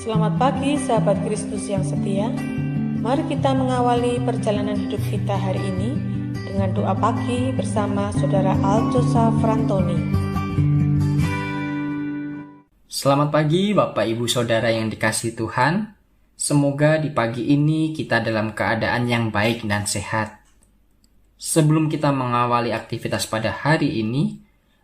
Selamat pagi sahabat Kristus yang setia. Mari kita mengawali perjalanan hidup kita hari ini dengan doa pagi bersama Saudara Aljosa Frantoni. Selamat pagi Bapak Ibu Saudara yang dikasihi Tuhan. Semoga di pagi ini kita dalam keadaan yang baik dan sehat. Sebelum kita mengawali aktivitas pada hari ini,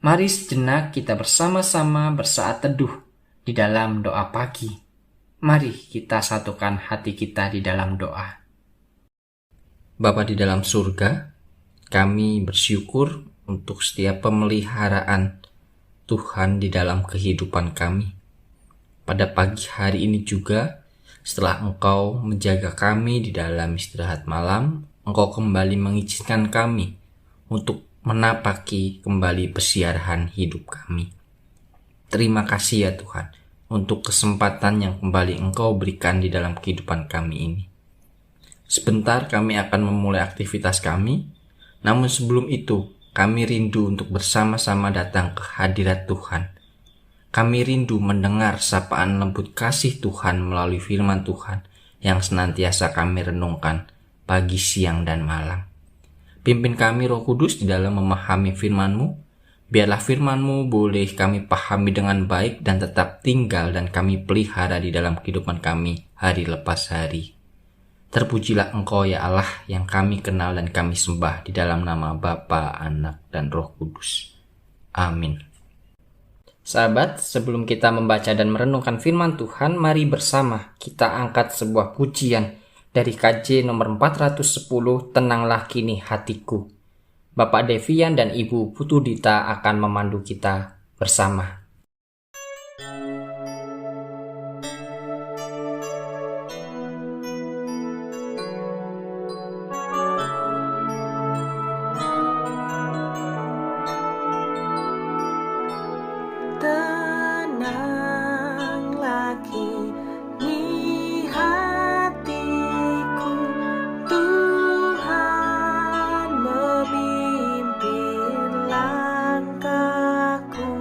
mari sejenak kita bersama-sama bersaat teduh di dalam doa pagi. Mari kita satukan hati kita di dalam doa. Bapa di dalam surga, kami bersyukur untuk setiap pemeliharaan Tuhan di dalam kehidupan kami. Pada pagi hari ini juga, setelah Engkau menjaga kami di dalam istirahat malam, Engkau kembali mengizinkan kami untuk menapaki kembali pesiarahan hidup kami. Terima kasih ya Tuhan, untuk kesempatan yang kembali Engkau berikan di dalam kehidupan kami ini. Sebentar kami akan memulai aktivitas kami, namun sebelum itu kami rindu untuk bersama-sama datang ke hadirat Tuhan. Kami rindu mendengar sapaan lembut kasih Tuhan melalui firman Tuhan yang senantiasa kami renungkan pagi, siang, dan malam. Pimpin kami Roh Kudus di dalam memahami firman-Mu. Biarlah firman-Mu boleh kami pahami dengan baik dan tetap tinggal dan kami pelihara di dalam kehidupan kami hari lepas hari. Terpujilah Engkau ya Allah yang kami kenal dan kami sembah di dalam nama Bapa, Anak, dan Roh Kudus. Amin. Sahabat, sebelum kita membaca dan merenungkan firman Tuhan, mari bersama kita angkat sebuah pujian dari KJ nomor 410, Tenanglah Kini Hatiku. Bapak Devian dan Ibu Putu Dita akan memandu kita bersama. Tenanglah kini hatiku, Tuhan memimpin langkahku.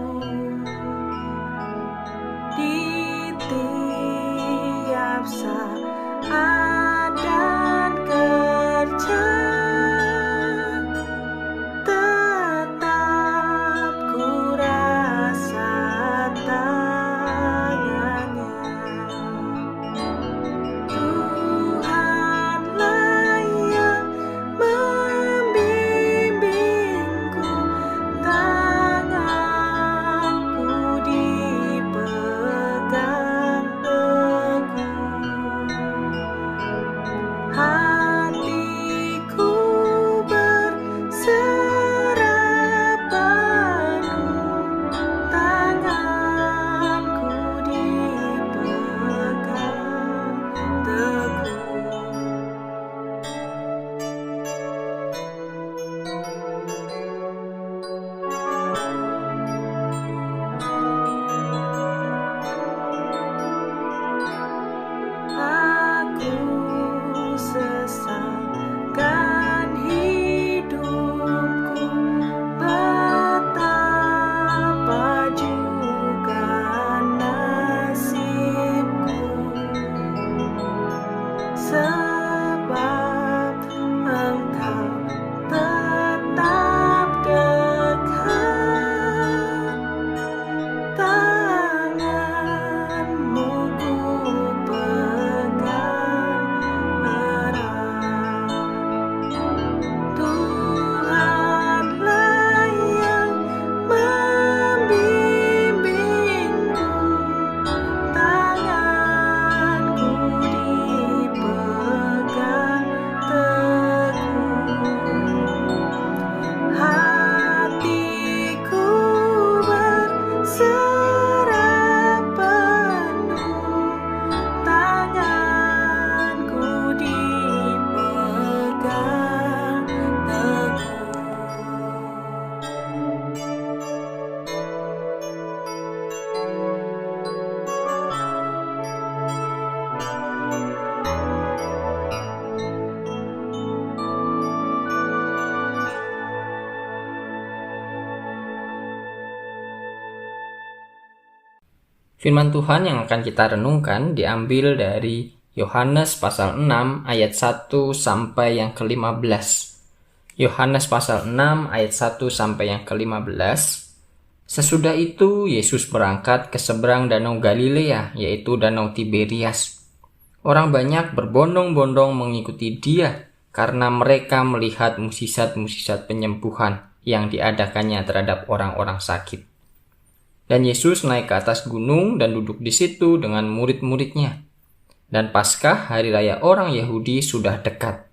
Firman Tuhan yang akan kita renungkan diambil dari Yohanes pasal 6 ayat 1 sampai yang ke-15. Yohanes pasal 6 ayat 1 sampai yang ke-15. Sesudah itu Yesus berangkat ke seberang danau Galilea, yaitu danau Tiberias. Orang banyak berbondong-bondong mengikuti Dia karena mereka melihat mukjizat-mukjizat penyembuhan yang diadakannya terhadap orang-orang sakit. Dan Yesus naik ke atas gunung dan duduk di situ dengan murid-muridnya. Dan Paskah, hari raya orang Yahudi, sudah dekat.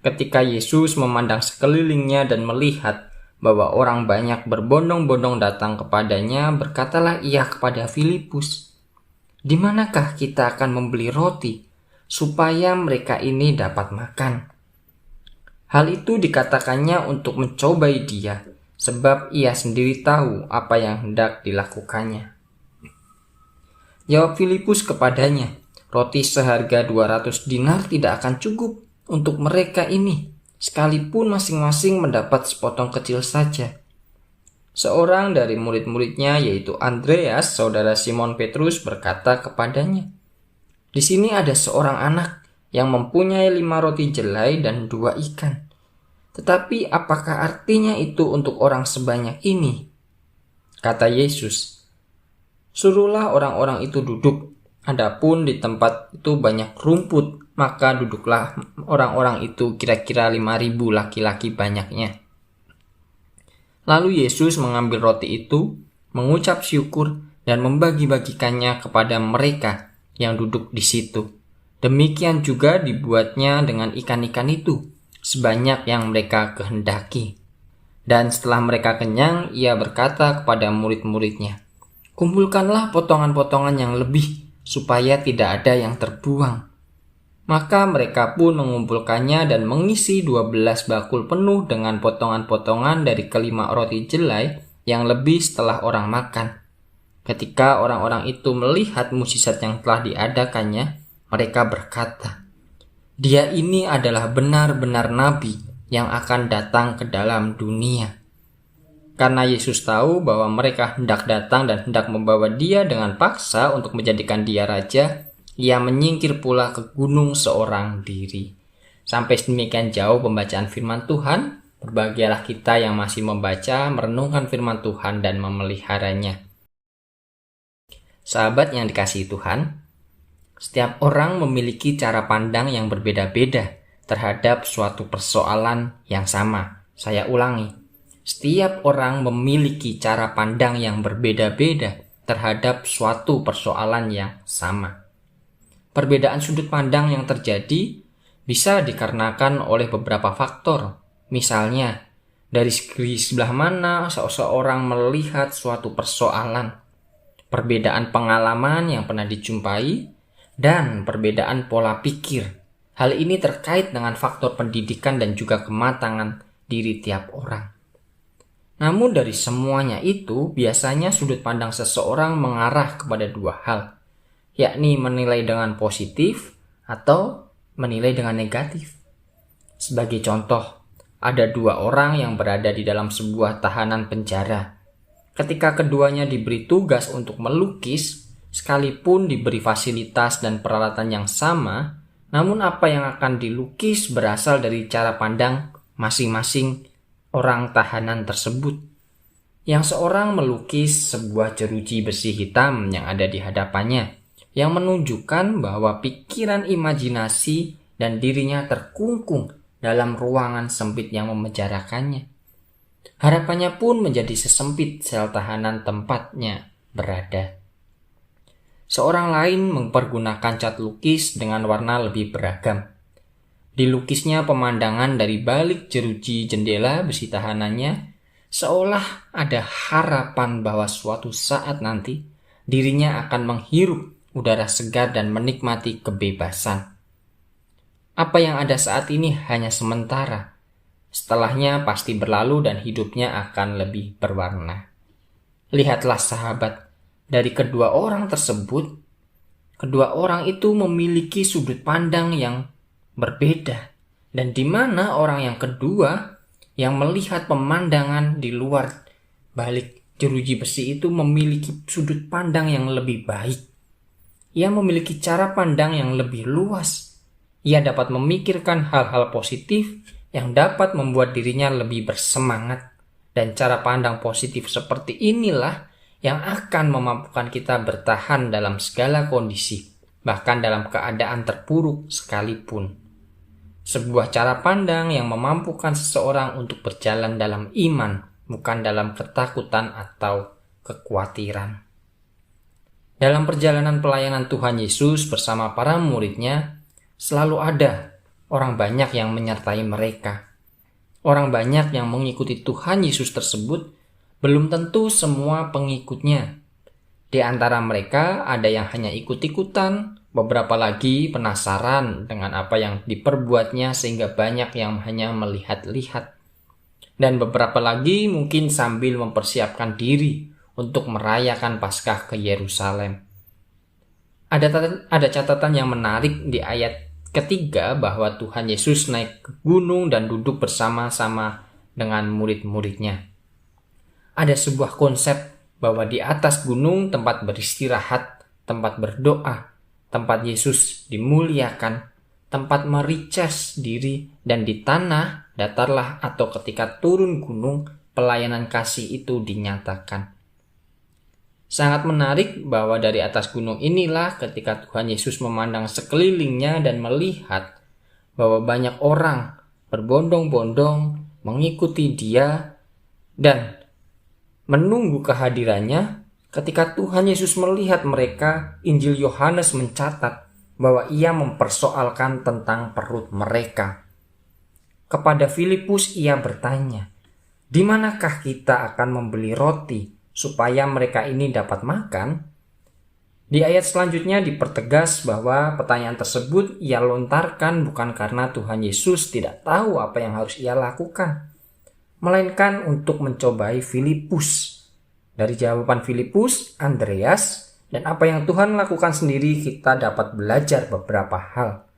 Ketika Yesus memandang sekelilingnya dan melihat bahwa orang banyak berbondong-bondong datang kepadanya, berkatalah ia kepada Filipus, "Di manakah kita akan membeli roti supaya mereka ini dapat makan?" Hal itu dikatakannya untuk mencobai Dia, sebab ia sendiri tahu apa yang hendak dilakukannya. Jawab Filipus kepadanya, "Roti seharga 200 dinar tidak akan cukup untuk mereka ini, sekalipun masing-masing mendapat sepotong kecil saja." Seorang dari murid-muridnya, yaitu Andreas, saudara Simon Petrus, berkata kepadanya, "Di sini ada seorang anak yang mempunyai 5 roti jelai dan 2 ikan. Tetapi apakah artinya itu untuk orang sebanyak ini?" Kata Yesus, "Suruhlah orang-orang itu duduk. Adapun di tempat itu banyak rumput, maka duduklah orang-orang itu kira-kira 5.000 laki-laki banyaknya." Lalu Yesus mengambil roti itu, mengucap syukur, dan membagi-bagikannya kepada mereka yang duduk di situ. Demikian juga dibuatnya dengan ikan-ikan itu, sebanyak yang mereka kehendaki. Dan setelah mereka kenyang, ia berkata kepada murid-muridnya, "Kumpulkanlah potongan-potongan yang lebih, supaya tidak ada yang terbuang." Maka mereka pun mengumpulkannya dan mengisi 12 bakul penuh dengan potongan-potongan dari ke-5 roti jelai yang lebih setelah orang makan. Ketika orang-orang itu melihat mukjizat yang telah diadakannya, mereka berkata, "Dia ini adalah benar-benar nabi yang akan datang ke dalam dunia." Karena Yesus tahu bahwa mereka hendak datang dan hendak membawa Dia dengan paksa untuk menjadikan Dia raja, ia menyingkir pula ke gunung seorang diri. Sampai demikian jauh pembacaan firman Tuhan. Berbahagialah kita yang masih membaca, merenungkan firman Tuhan dan memeliharanya. Sahabat yang dikasihi Tuhan, setiap orang memiliki cara pandang yang berbeda-beda terhadap suatu persoalan yang sama. Saya ulangi, setiap orang memiliki cara pandang yang berbeda-beda terhadap suatu persoalan yang sama. Perbedaan sudut pandang yang terjadi bisa dikarenakan oleh beberapa faktor. Misalnya, dari segi sebelah mana seseorang melihat suatu persoalan, perbedaan pengalaman yang pernah dijumpai, dan perbedaan pola pikir. Hal ini terkait dengan faktor pendidikan dan juga kematangan diri tiap orang. Namun dari semuanya itu, biasanya sudut pandang seseorang mengarah kepada 2 hal, yakni menilai dengan positif atau menilai dengan negatif. Sebagai contoh, ada 2 orang yang berada di dalam sebuah tahanan penjara. Ketika keduanya diberi tugas untuk melukis, sekalipun diberi fasilitas dan peralatan yang sama, namun apa yang akan dilukis berasal dari cara pandang masing-masing orang tahanan tersebut. Yang seorang melukis sebuah jeruji besi hitam yang ada di hadapannya, yang menunjukkan bahwa pikiran imajinasi dan dirinya terkungkung dalam ruangan sempit yang memenjarakannya. Harapannya pun menjadi sesempit sel tahanan tempatnya berada. Seorang lain mempergunakan cat lukis dengan warna lebih beragam. Dilukisnya pemandangan dari balik jeruji jendela besi tahanannya, seolah ada harapan bahwa suatu saat nanti dirinya akan menghirup udara segar dan menikmati kebebasan. Apa yang ada saat ini hanya sementara. Setelahnya pasti berlalu dan hidupnya akan lebih berwarna. Lihatlah sahabat, dari kedua orang tersebut, kedua orang itu memiliki sudut pandang yang berbeda. Dan di mana orang yang kedua yang melihat pemandangan di luar balik jeruji besi itu memiliki sudut pandang yang lebih baik. Ia memiliki cara pandang yang lebih luas. Ia dapat memikirkan hal-hal positif yang dapat membuat dirinya lebih bersemangat. Dan cara pandang positif seperti inilah yang akan memampukan kita bertahan dalam segala kondisi, bahkan dalam keadaan terpuruk sekalipun. Sebuah cara pandang yang memampukan seseorang untuk berjalan dalam iman, bukan dalam ketakutan atau kekhawatiran. Dalam perjalanan pelayanan Tuhan Yesus bersama para murid-Nya, selalu ada orang banyak yang menyertai mereka. Orang banyak yang mengikuti Tuhan Yesus tersebut belum tentu semua pengikutnya. Di antara mereka ada yang hanya ikut-ikutan, beberapa lagi penasaran dengan apa yang diperbuatnya sehingga banyak yang hanya melihat-lihat. Dan beberapa lagi mungkin sambil mempersiapkan diri untuk merayakan Paskah ke Yerusalem. Ada catatan yang menarik di ayat ketiga bahwa Tuhan Yesus naik ke gunung dan duduk bersama-sama dengan murid-muridnya. Ada sebuah konsep bahwa di atas gunung tempat beristirahat, tempat berdoa, tempat Yesus dimuliakan, tempat mericas diri, dan di tanah datarlah atau ketika turun gunung pelayanan kasih itu dinyatakan. Sangat menarik bahwa dari atas gunung inilah ketika Tuhan Yesus memandang sekelilingnya dan melihat bahwa banyak orang berbondong-bondong mengikuti Dia dan menunggu kehadirannya. Ketika Tuhan Yesus melihat mereka, Injil Yohanes mencatat bahwa Ia mempersoalkan tentang perut mereka. Kepada Filipus Ia bertanya, "Di manakah kita akan membeli roti supaya mereka ini dapat makan?" Di ayat selanjutnya dipertegas bahwa pertanyaan tersebut Ia lontarkan bukan karena Tuhan Yesus tidak tahu apa yang harus Ia lakukan, melainkan untuk mencobai Filipus. Dari jawaban Filipus, Andreas, dan apa yang Tuhan lakukan sendiri kita dapat belajar beberapa hal.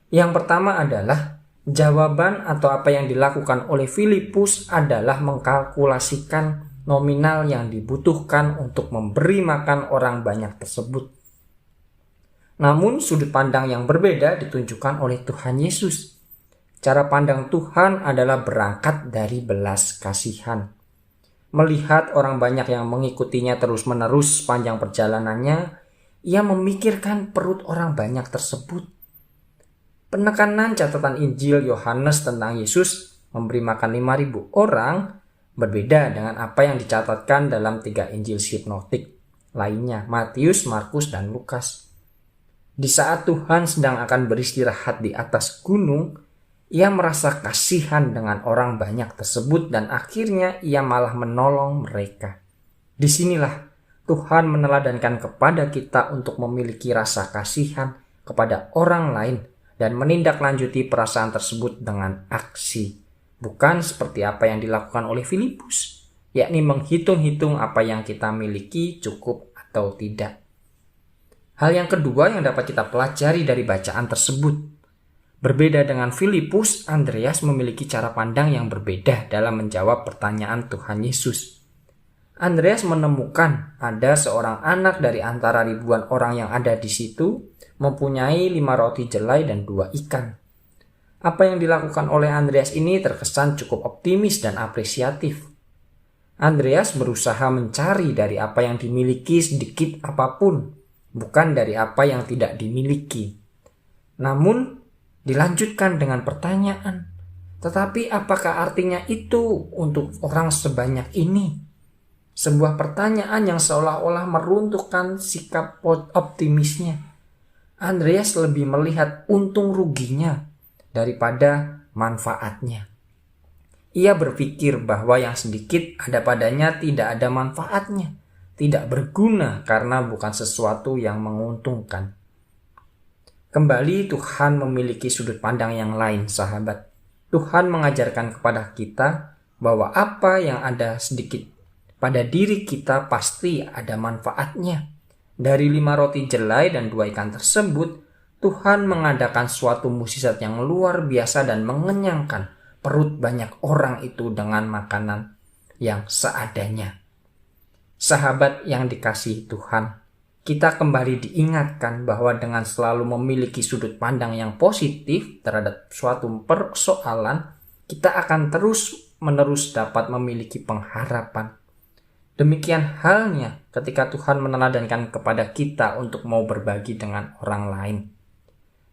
Yang pertama adalah jawaban atau apa yang dilakukan oleh Filipus adalah mengkalkulasikan nominal yang dibutuhkan untuk memberi makan orang banyak tersebut. Namun sudut pandang yang berbeda ditunjukkan oleh Tuhan Yesus. Cara pandang Tuhan adalah berangkat dari belas kasihan. Melihat orang banyak yang mengikutinya terus-menerus sepanjang perjalanannya, Ia memikirkan perut orang banyak tersebut. Penekanan catatan Injil Yohanes tentang Yesus memberi makan 5.000 orang berbeda dengan apa yang dicatatkan dalam 3 Injil sinoptik lainnya, Matius, Markus, dan Lukas. Di saat Tuhan sedang akan beristirahat di atas gunung, Ia merasa kasihan dengan orang banyak tersebut dan akhirnya Ia malah menolong mereka. Disinilah Tuhan meneladankan kepada kita untuk memiliki rasa kasihan kepada orang lain dan menindaklanjuti perasaan tersebut dengan aksi. Bukan seperti apa yang dilakukan oleh Filipus, yakni menghitung-hitung apa yang kita miliki cukup atau tidak. Hal yang kedua yang dapat kita pelajari dari bacaan tersebut, berbeda dengan Filipus, Andreas memiliki cara pandang yang berbeda dalam menjawab pertanyaan Tuhan Yesus. Andreas menemukan ada seorang anak dari antara ribuan orang yang ada di situ mempunyai 5 roti jelai dan 2 ikan. Apa yang dilakukan oleh Andreas ini terkesan cukup optimis dan apresiatif. Andreas berusaha mencari dari apa yang dimiliki sedikit apapun, bukan dari apa yang tidak dimiliki. Namun, dilanjutkan dengan pertanyaan, tetapi apakah artinya itu untuk orang sebanyak ini? Sebuah pertanyaan yang seolah-olah meruntuhkan sikap optimisnya. Andreas lebih melihat untung ruginya daripada manfaatnya. Ia berpikir bahwa yang sedikit ada padanya tidak ada manfaatnya, tidak berguna karena bukan sesuatu yang menguntungkan. Kembali Tuhan memiliki sudut pandang yang lain, sahabat. Tuhan mengajarkan kepada kita bahwa apa yang ada sedikit pada diri kita pasti ada manfaatnya. Dari 5 roti jelai dan 2 ikan tersebut, Tuhan mengadakan suatu mukjizat yang luar biasa dan mengenyangkan perut banyak orang itu dengan makanan yang seadanya. Sahabat yang dikasihi Tuhan, kita kembali diingatkan bahwa dengan selalu memiliki sudut pandang yang positif terhadap suatu persoalan, kita akan terus-menerus dapat memiliki pengharapan. Demikian halnya ketika Tuhan meneladankan kepada kita untuk mau berbagi dengan orang lain.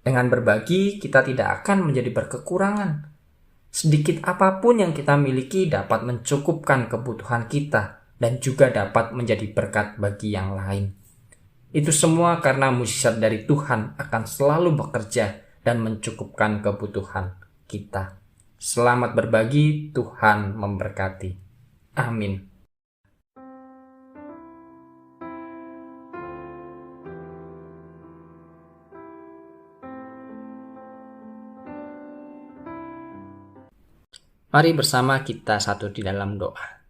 Dengan berbagi, kita tidak akan menjadi berkekurangan. Sedikit apapun yang kita miliki dapat mencukupkan kebutuhan kita dan juga dapat menjadi berkat bagi yang lain. Itu semua karena mujizat dari Tuhan akan selalu bekerja dan mencukupkan kebutuhan kita. Selamat berbagi, Tuhan memberkati. Amin. Mari bersama kita satu di dalam doa.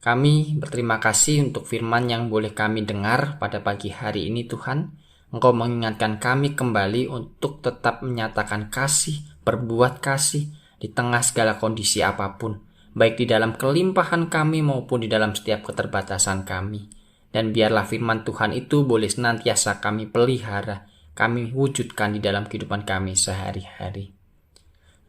Kami berterima kasih untuk firman yang boleh kami dengar pada pagi hari ini Tuhan. Engkau mengingatkan kami kembali untuk tetap menyatakan kasih, berbuat kasih di tengah segala kondisi apapun, baik di dalam kelimpahan kami maupun di dalam setiap keterbatasan kami. Dan biarlah firman Tuhan itu boleh senantiasa kami pelihara, kami wujudkan di dalam kehidupan kami sehari-hari.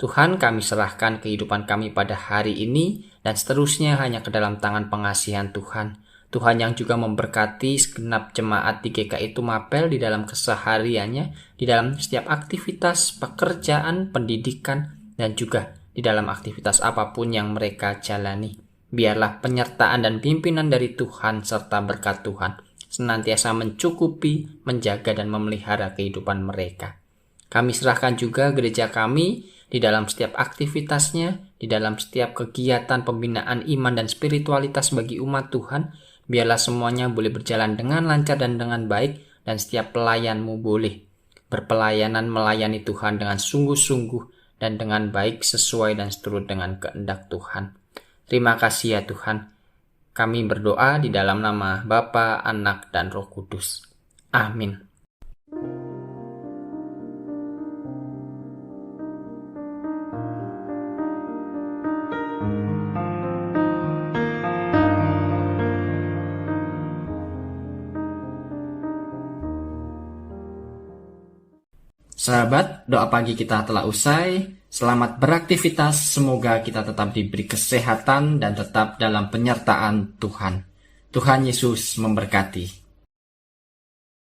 Tuhan, kami serahkan kehidupan kami pada hari ini dan seterusnya hanya ke dalam tangan pengasihan Tuhan. Tuhan yang juga memberkati segenap jemaat di GKI Tumapel di dalam kesehariannya, di dalam setiap aktivitas pekerjaan, pendidikan, dan juga di dalam aktivitas apapun yang mereka jalani. Biarlah penyertaan dan pimpinan dari Tuhan serta berkat Tuhan senantiasa mencukupi, menjaga, dan memelihara kehidupan mereka. Kami serahkan juga gereja kami di dalam setiap aktivitasnya, di dalam setiap kegiatan pembinaan iman dan spiritualitas bagi umat Tuhan, biarlah semuanya boleh berjalan dengan lancar dan dengan baik, dan setiap pelayanmu boleh berpelayanan melayani Tuhan dengan sungguh-sungguh dan dengan baik sesuai dan seturut dengan kehendak Tuhan. Terima kasih ya Tuhan. Kami berdoa di dalam nama Bapa, Anak, dan Roh Kudus. Amin. Sahabat, doa pagi kita telah usai. Selamat beraktivitas, semoga kita tetap diberi kesehatan dan tetap dalam penyertaan Tuhan. Tuhan Yesus memberkati.